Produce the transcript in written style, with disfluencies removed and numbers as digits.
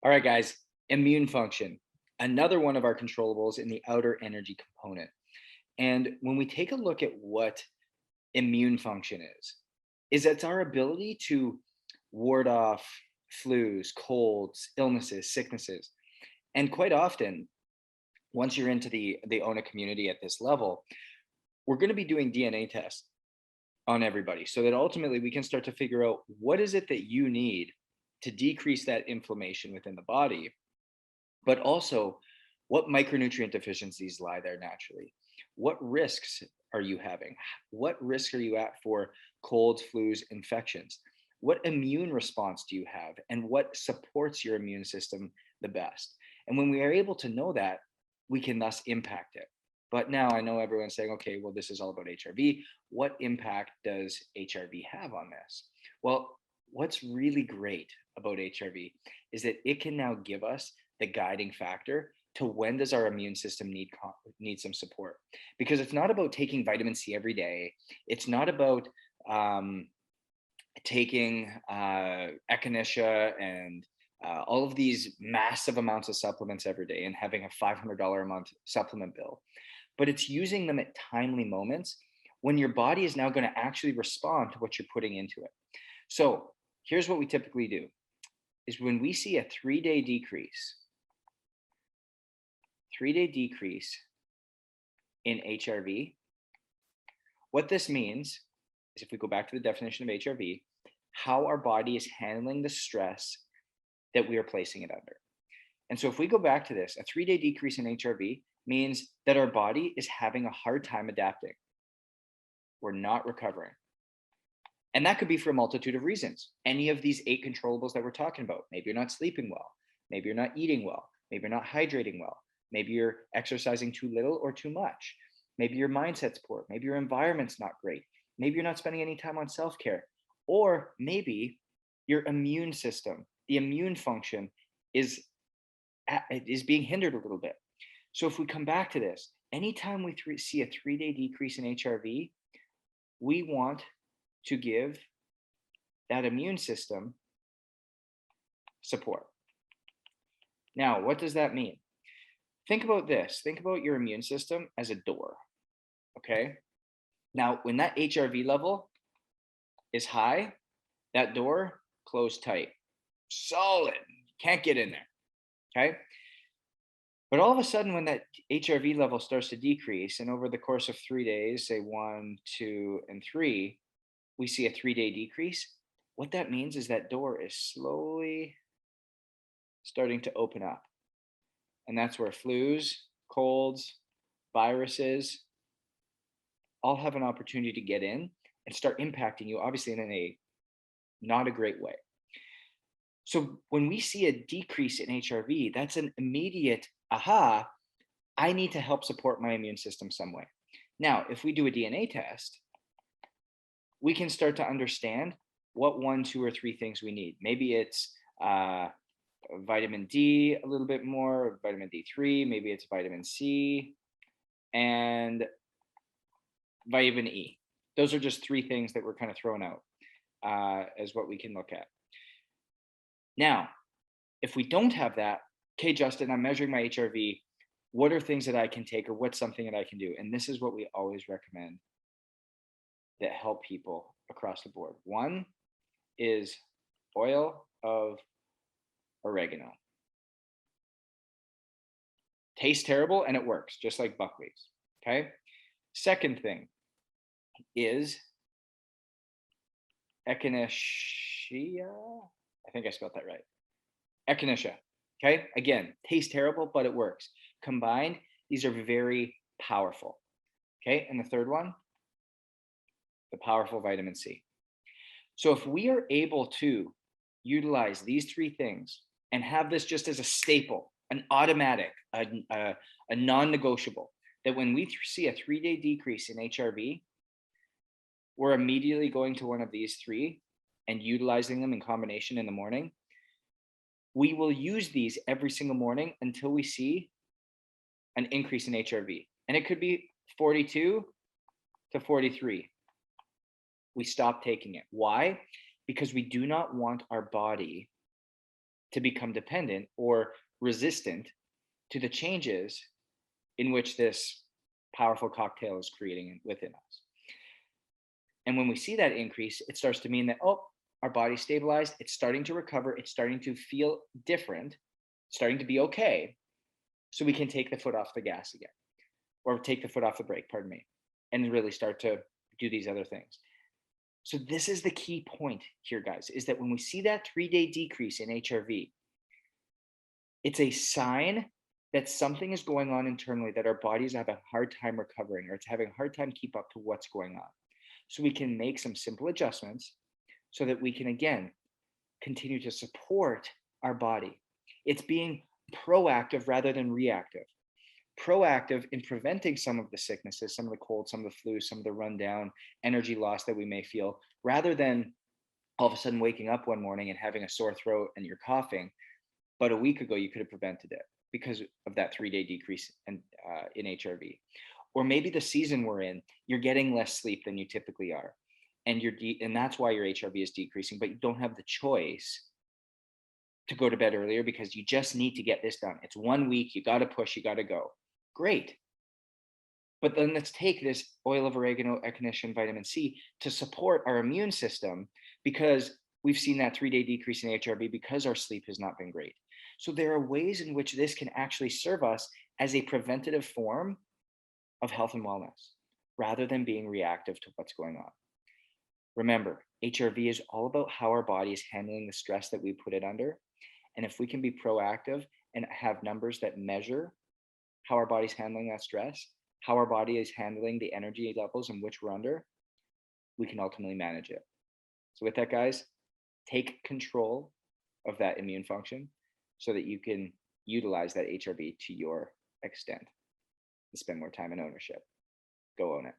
All right, guys, immune function, another one of our controllables in the outer energy component. And when we take a look at what immune function is it's our ability to ward off flus, colds, illnesses, sicknesses. And quite often, once you're into the ONA community at this level, we're going to be doing DNA tests on everybody so that ultimately we can start to figure out what is it that you need to decrease that inflammation within the body, but also what micronutrient deficiencies lie there naturally. What risks are you having? What risks are you at for colds, flus, infections? What immune response do you have? And what supports your immune system the best? And when we are able to know that, we can thus impact it. But now I know everyone's saying, okay, well, this is all about HRV. What impact does HRV have on this? Well, what's really great about HRV is that it can now give us the guiding factor to when does our immune system need some support, because it's not about taking vitamin C every day. It's not about um, taking echinacea and all of these massive amounts of supplements every day and having a $500 a month supplement bill, but it's using them at timely moments when your body is now going to actually respond to what you're putting into it. So here's what we typically do is when we see a 3-day decrease in HRV, what this means is, if we go back to the definition of HRV, how our body is handling the stress that we are placing it under. And so if we go back to this, a 3-day decrease in HRV means that our body is having a hard time adapting. We're not recovering. And that could be for a multitude of reasons. Any of these 8 controllables that we're talking about. Maybe you're not sleeping well. Maybe you're not eating well. Maybe you're not hydrating well. Maybe you're exercising too little or too much. Maybe your mindset's poor. Maybe your environment's not great. Maybe you're not spending any time on self-care. Or maybe your immune system, the immune function is being hindered a little bit. So if we come back to this, anytime we see a 3-day decrease in HRV, we want to give that immune system support. Now, what does that mean? Think about this. Think about your immune system as a door, okay? Now, when that HRV level is high, that door closed tight, solid, can't get in there, okay? But all of a sudden, when that HRV level starts to decrease, and over the course of 3 days, say 1, 2, and 3, we see a 3-day decrease. What that means is that door is slowly starting to open up. And that's where flus, colds, viruses all have an opportunity to get in and start impacting you, obviously in a not a great way. So when we see a decrease in HRV, that's an immediate aha, I need to help support my immune system some way. Now, if we do a DNA test, we can start to understand what 1, 2, or 3 things we need. Maybe it's vitamin D a little bit more, vitamin D3, maybe it's vitamin C, and vitamin E. Those are just 3 things that we're kind of throwing out as what we can look at. Now, if we don't have that, okay, Justin, I'm measuring my HRV. What are things that I can take, or what's something that I can do? And this is what we always recommend that help people across the board. 1 is oil of oregano. Tastes terrible and it works, just like buckwheats. Okay. Second thing is echinacea. I think I spelled that right. Echinacea. Okay. Again, tastes terrible, but it works. Combined, these are very powerful. Okay. And the third one, the powerful vitamin C. So if we are able to utilize these 3 things and have this just as a staple, an automatic, a non-negotiable, that when we see a 3-day decrease in HRV, we're immediately going to one of these 3 and utilizing them in combination in the morning. We will use these every single morning until we see an increase in HRV. And it could be 42 to 43. We stop taking it. Why? Because we do not want our body to become dependent or resistant to the changes in which this powerful cocktail is creating within us. And when we see that increase, it starts to mean that, oh, our body's stabilized, it's starting to recover, it's starting to feel different, starting to be okay. So we can take the foot off the gas again, or take the foot off the brake, pardon me, and really start to do these other things. So this is the key point here, guys, is that when we see that 3-day decrease in HRV, it's a sign that something is going on internally, that our bodies have a hard time recovering, or it's having a hard time keep up to what's going on. So we can make some simple adjustments so that we can, again, continue to support our body. It's being proactive rather than reactive. Proactive in preventing some of the sicknesses, some of the colds, some of the flu, some of the rundown, energy loss that we may feel, rather than all of a sudden waking up one morning and having a sore throat and you're coughing. But a week ago, you could have prevented it because of that 3-day decrease in HRV. Or maybe the season we're in, you're getting less sleep than you typically are, and and that's why your HRV is decreasing. But you don't have the choice to go to bed earlier because you just need to get this done. It's 1 week, you got to push, you got to go. Great. But then let's take this oil of oregano, echinacea, and vitamin C to support our immune system, because we've seen that 3-day decrease in HRV because our sleep has not been great. So there are ways in which this can actually serve us as a preventative form of health and wellness rather than being reactive to what's going on. Remember, HRV is all about how our body is handling the stress that we put it under. And if we can be proactive and have numbers that measure how our body's handling that stress, how our body is handling the energy levels in which we're under, we can ultimately manage it. So with that, guys, take control of that immune function so that you can utilize that HRV to your extent and spend more time in ownership. Go own it.